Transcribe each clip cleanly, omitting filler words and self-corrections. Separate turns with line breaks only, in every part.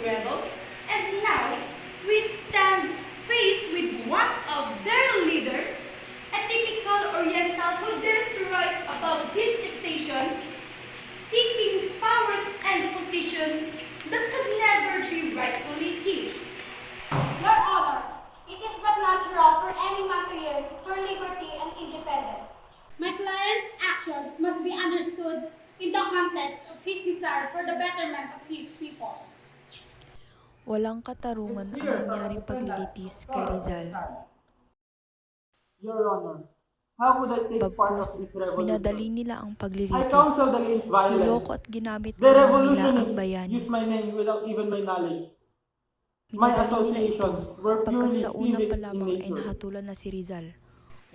rebels, and now we stand faced with one of their leaders, a typical Oriental who dares to rise above his station, seeking powers and positions that could never be rightfully his.
Your Honors, it is but natural for any man to yearn for liberty and independence. My client's actions must be understood in the context of his desire for the betterment of his people.
Walang katarungan ang nangyaring paglilitis kay Rizal.
Your Honor, how would I take part of
Bagkus,
this revolution?
minadali nila ang
I
paglilitis.
counsel against violence.
Niloko at ginamit
The
lamang nila ang
revolutionists
bayani.
used my name without even my knowledge. My
Minadali nila ito
associations were
pagkat
purely
sa una
civic
pa
in
lamang ay
nature.
nahatulan na si Rizal.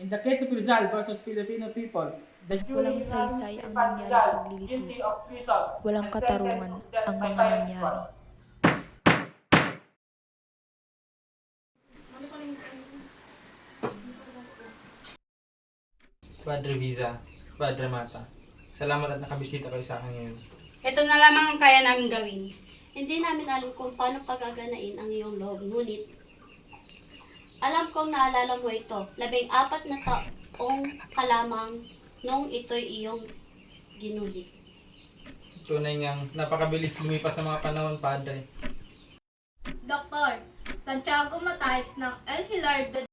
In the case of Rizal versus Filipino people, the
Walang saysay ang nangyaring paglilitis. Walang katarungan ang mga nangyari.
Padre Visa, Padre Mata, salamat at nakabisita kayo sa akin ngayon.
Ito na lamang ang kaya namin gawin.
Hindi namin alam kung paano pagaganain ang iyong loob, ngunit alam kong naalala mo ito, 14 na taong ka lamang nung ito'y iyong ginuhit.
Tunay ngang napakabilis lumipas ng mga panahon, Padre.
Doktor, Santiago Mataes ng El Hilar de